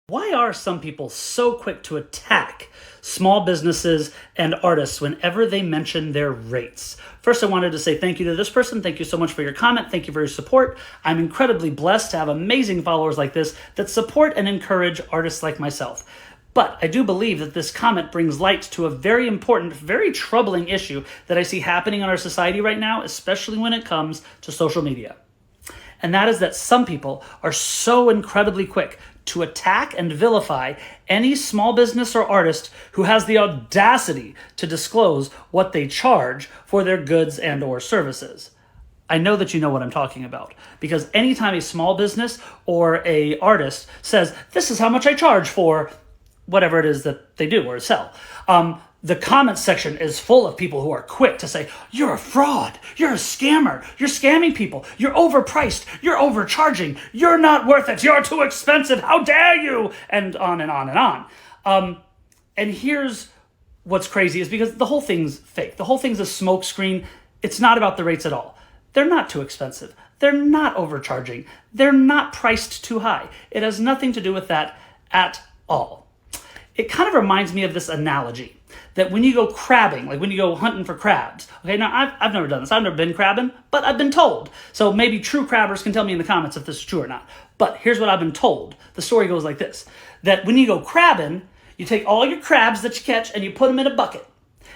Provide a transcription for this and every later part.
Why are some people so quick to attack small businesses and artists whenever they mention their rates? First, I wanted to say thank you to this person. Thank you so much for your comment. Thank you for your support. I'm incredibly blessed to have amazing followers like this that support and encourage artists like myself. But I do believe that this comment brings light to a very important, very troubling issue that I see happening in our society right now, especially when it comes to social media. And that is that some people are so incredibly quick to attack and vilify any small business or artist who has the audacity to disclose what they charge for their goods and or services. I know that you know what I'm talking about, because anytime a small business or a artist says, this is how much I charge for whatever it is that they do or sell, the comment section is full of people who are quick to say, you're a fraud, you're a scammer, you're scamming people, you're overpriced, you're overcharging, you're not worth it, you're too expensive, how dare you, and on and on and on. And here's what's crazy is because the whole thing's fake. The whole thing's a smokescreen. It's not about the rates at all. They're not too expensive. They're not overcharging. They're not priced too high. It has nothing to do with that at all. It kind of reminds me of this analogy that when you go crabbing, like when you go hunting for crabs, okay, now I've never done this. I've never been crabbing, but I've been told. So maybe true crabbers can tell me in the comments if this is true or not. But here's what I've been told. The story goes like this, that when you go crabbing, you take all your crabs that you catch and you put them in a bucket.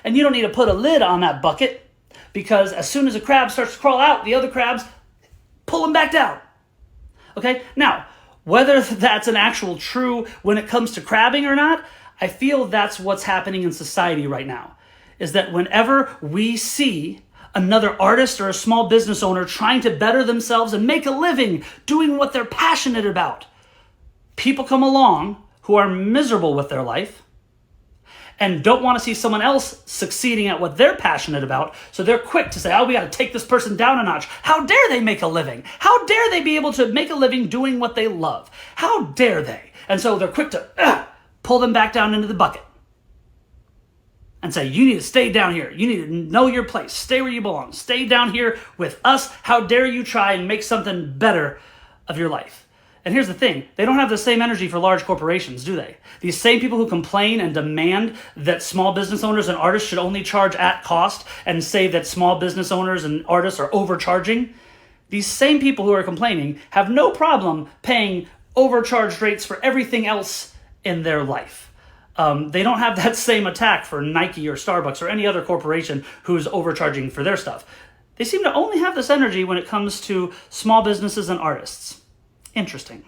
And you don't need to put a lid on that bucket because as soon as a crab starts to crawl out, the other crabs pull them back down. Okay, now, whether that's an actual true when it comes to crabbing or not, I feel that's what's happening in society right now, is that whenever we see another artist or a small business owner trying to better themselves and make a living doing what they're passionate about, people come along who are miserable with their life and don't want to see someone else succeeding at what they're passionate about, so they're quick to say, oh, we got to take this person down a notch. How dare they make a living? How dare they be able to make a living doing what they love? How dare they? And so they're quick to pull them back down into the bucket and say, you need to stay down here. You need to know your place. Stay where you belong. Stay down here with us. How dare you try and make something better of your life? And here's the thing. They don't have the same energy for large corporations, do they? These same people who complain and demand that small business owners and artists should only charge at cost and say that small business owners and artists are overcharging, these same people who are complaining have no problem paying overcharged rates for everything else in their life. They don't have that same attack for Nike or Starbucks or any other corporation who's overcharging for their stuff. They seem to only have this energy when it comes to small businesses and artists. Interesting.